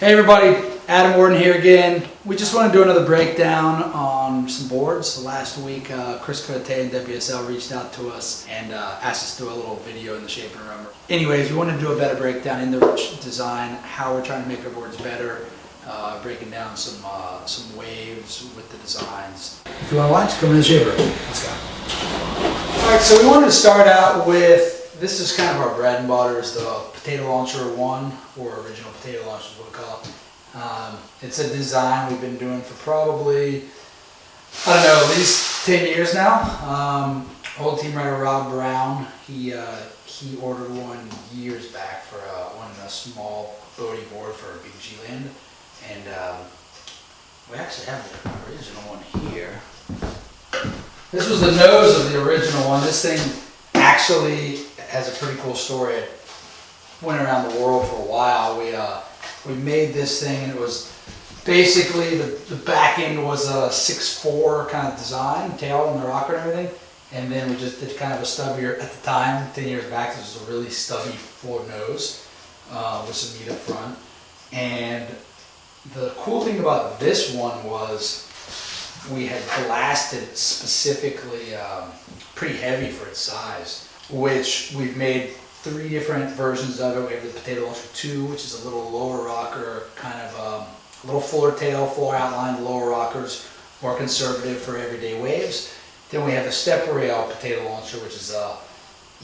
Hey everybody, Adam Warden here again. We just want to do another breakdown on some boards. Last week, Chris Cote and WSL reached out to us and asked us to do a little video in the shaping room. Anyways, we want to do a better breakdown in the design, how we're trying to make our boards better, breaking down some waves with the designs. If you want to watch, come in the shaping room. Let's go. Alright, so we wanted to start out with, this is kind of our bread and butter, is the Potato Launcher 1, or original Potato Launcher is what we call it. It's a design we've been doing for probably, I don't know, at least 10 years now. Old team writer Rob Brown, he ordered one years back for a small boating board for a big G-Land. And we actually have the original one here. This was the nose of the original one. This thing actually has a pretty cool story. It went around the world for a while. We made this thing, and it was basically the back end was a 6'4" kind of design, tail and the rocker and everything, and then we just did kind of a stubbier, at the time, 10 years back, this was a really stubby forward nose with some meat up front. And the cool thing about this one was we had blasted specifically pretty heavy for its size, which we've made 3 different versions of it. We have the Potato Launcher 2, which is a little lower rocker, kind of a little fuller tail, fuller outline, lower rockers, more conservative for everyday waves. Then we have the step rail Potato Launcher, which is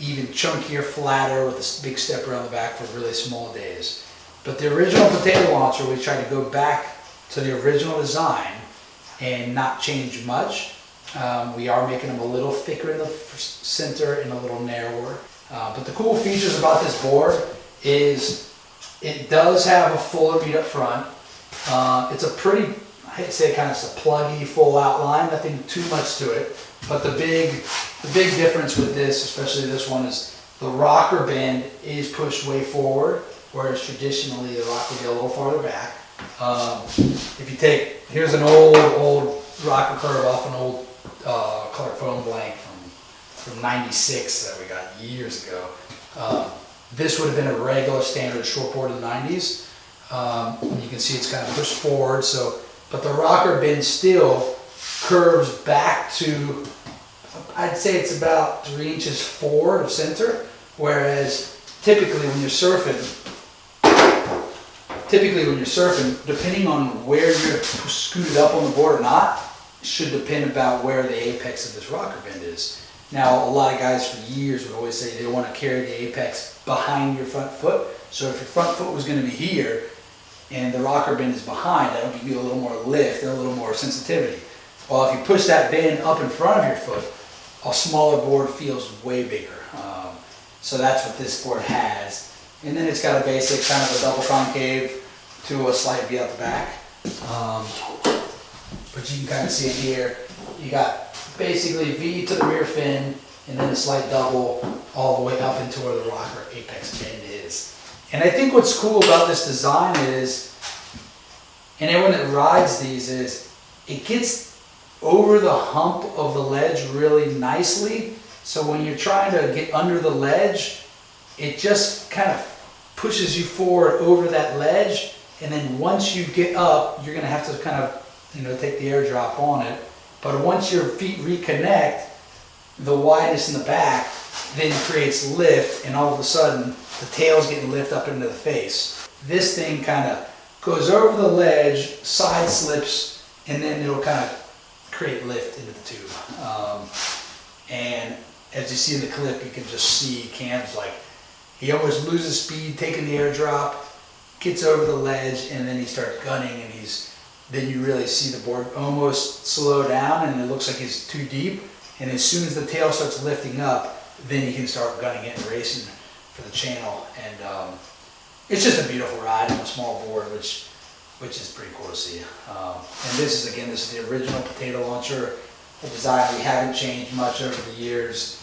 even chunkier, flatter, with a big step rail on the back for really small days. But the original Potato Launcher, we tried to go back to the original design and not change much. We are making them a little thicker in the center and a little narrower. But the cool features about this board is it does have a fuller bead up front. It's a pretty, I hate to say it, kind of a pluggy full outline, nothing too much to it. But the big difference with this, especially this one, is the rocker bend is pushed way forward, whereas traditionally the rocker would be a little farther back. If you take, here's an old rocker curve off an old Clark foam blank from 96 that we got years ago. This would have been a regular standard short board in the 90s. You can see it's kind of pushed forward, but the rocker bend still curves back to, I'd say it's about 3 inches forward of center, whereas typically when you're surfing, depending on where you're scooted up on the board or not, should depend about where the apex of this rocker bend is. Now, a lot of guys for years would always say they want to carry the apex behind your front foot. So if your front foot was going to be here and the rocker bend is behind, that would give you a little more lift and a little more sensitivity. Well, if you push that bend up in front of your foot, a smaller board feels way bigger. So that's what this board has. And then it's got a basic kind of a double concave to a slight V out the back. But you can kind of see it here. You got basically V to the rear fin, and then a slight double all the way up into where the rocker apex bend is. And I think what's cool about this design is, and everyone that rides these, is it gets over the hump of the ledge really nicely. So when you're trying to get under the ledge, it just kind of pushes you forward over that ledge. And then once you get up, you're going to have to kind of, take the airdrop on it. But once your feet reconnect, the wideness in the back then creates lift, and all of a sudden the tail's getting lift up into the face. This thing kind of goes over the ledge, side slips, and then it'll kind of create lift into the tube. And as you see in the clip, you can just see Cam's like, he almost loses speed taking the airdrop, gets over the ledge, and then he starts gunning, and then you really see the board almost slow down, and it looks like it's too deep. And as soon as the tail starts lifting up, then you can start gunning it and racing for the channel. And it's just a beautiful ride on a small board, which is pretty cool to see. And this is the original Potato Launcher, a design we haven't changed much over the years.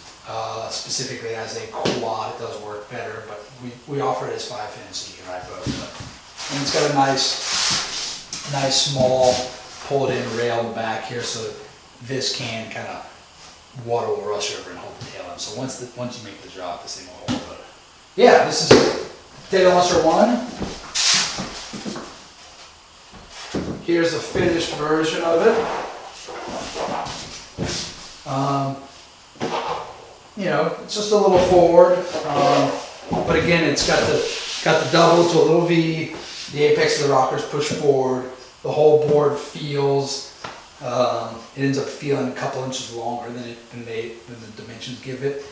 Specifically as a quad, it does work better, but we offer it as 5 fins, so you can ride both. And it's got a nice small pulled-in rail in the back here, so this can kind of water will rush over and hold the tail in. So once you make the drop, this thing will hold. But yeah, this is Potato Launcher 1. Here's a finished version of it. You know, it's just a little forward, but again, it's got the double to a little V. The apex of the rockers push forward. The whole board feels. It ends up feeling a couple inches longer than the dimensions give it.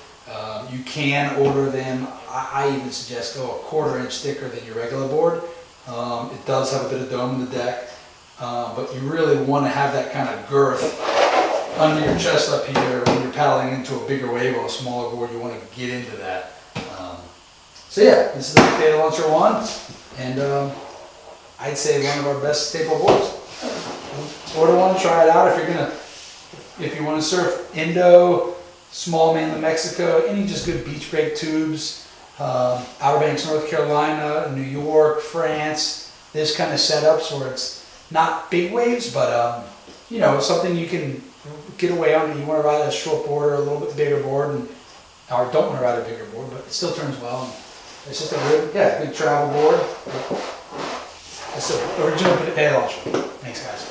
You can order them. I even suggest go a 1/4 inch thicker than your regular board. It does have a bit of dome in the deck, but you really want to have that kind of girth under your chest up here when you're paddling into a bigger wave on a smaller board. You want to get into that. So yeah, this is the Potato Launcher 1, and I'd say one of our best staple boards. Order one, try it out if you want to surf Indo, small mainland Mexico, any just good beach break tubes, Outer Banks, North Carolina, New York, France, this kind of setups where it's not big waves, but you know, something you can get away on. You want to ride a short board or a little bit bigger board, or don't want to ride a bigger board, but it still turns well. And it's just a good, big travel board. It's the original Potato Launcher. Thanks, guys.